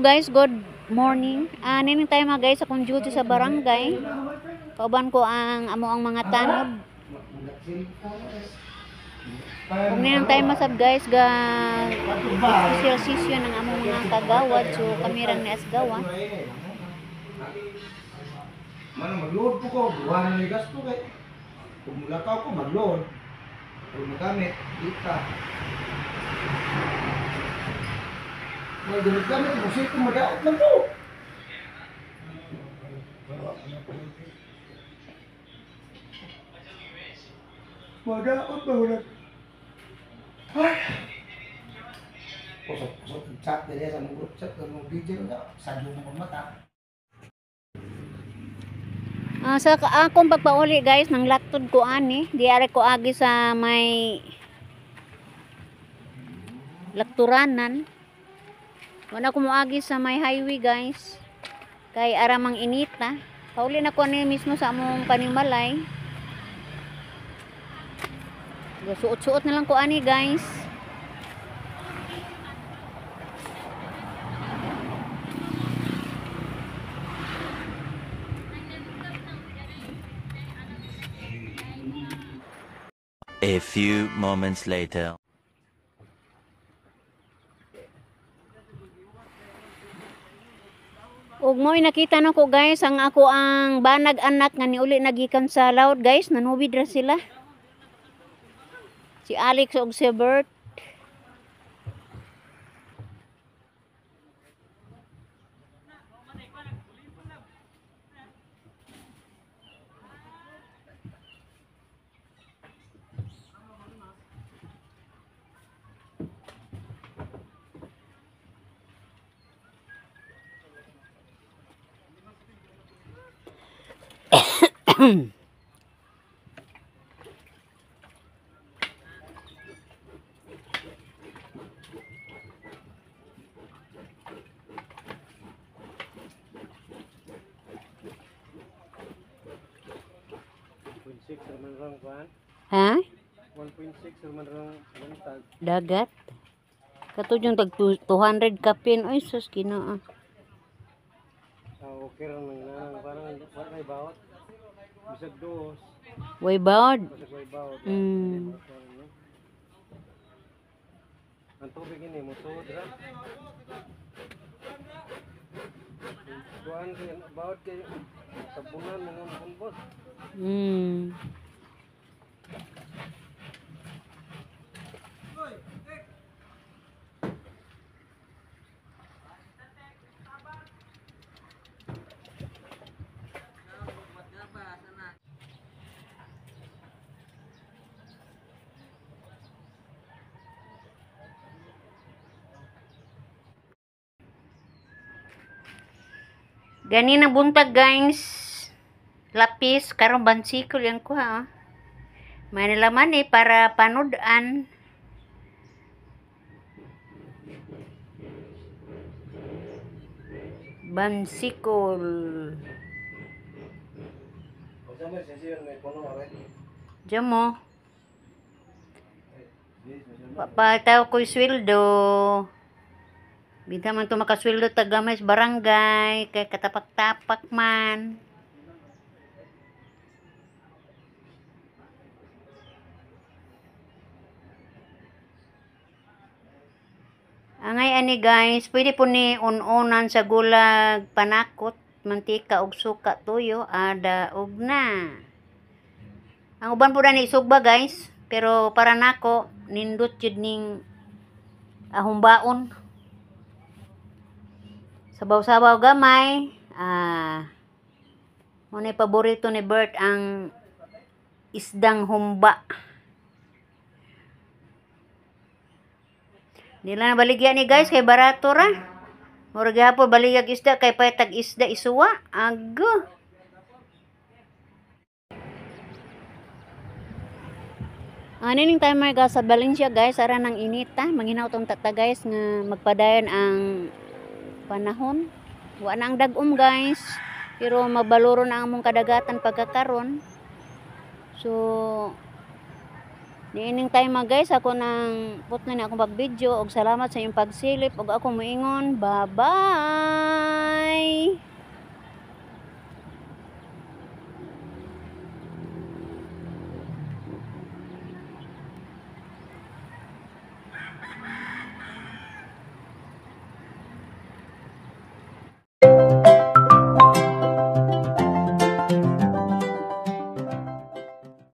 Hello guys, good morning. Nining tayo mga guys akong duty sa barangay. Kauban ko ang mga tanod. Kung nining tayo masab guys ga sisyo ng among mga kagawad, so kami rang naasgawa. Mana mag-load po ko, buwan ng gasto kay. Kung mulakaw ko mag-load. Kung magamit, dita. May gamit, musil ko madaot lang po. Madaot ba ulit? Ay! Pusok, chat din sa mga group chat, mga video na, sadyo ng mata. Sa akong pagpauli guys ng laktod ko ani, di are ko agi sa may lakturanan. Wala ko moagi sa may highway guys. Kay aramang inita. Pauli na ko ni mismo sa among panimalay. Suot-suot na lang ko ani guys. A few moments later. Ug mo'y nakita na ko guys ang banag anak nga niuli nagikan sa laut guys, nanubid ra sila. Si Alex ug si Bert. Ha? 1.6 naman rang lantag. Dagat. Katudyo tag 200 kapin. Ay sus Ginoo. Okay lang nang parang may bawat. Bisag dos. Way bawd. Bisag may bawat. Ang tubig ini mo tuod ra. Kuan kay bawat kay sabunan mga punbos. Gani na buntag guys. Lapis karong bansikol yan ko ha. May nalaman para panudan. Bansikol. Diyan mo. Papataw ko'y sweldo. Bida man ito makasweldo tagamay sa barangay. Kay katapak-tapak man. Angay ani guys, pwede po ni unan sa gulag panakot, mantika ug suka tuyo, ada ug na. Ang uban po ni isugba guys, pero para nako nindot jud ning ahumbaon. Sabaw-sabaw gamay. Mo ni paborito ni Bert ang isdang humba. Nila na baligya ni guys kay barato ra. Murag hapon baligyag isda kay patag isda isuwa. Ago. Nining tayo may sa Valencia guys, ara nang inita, manginaw tong tata guys nga magpadayon ang panahon. Wa na ang dagom guys, pero mabaluro na ang among kadagatan pagkakaron. So Niining time mga guys, ako nang putno na akong pag-video og salamat sa inyong pagsilip og ako moingon, bye-bye.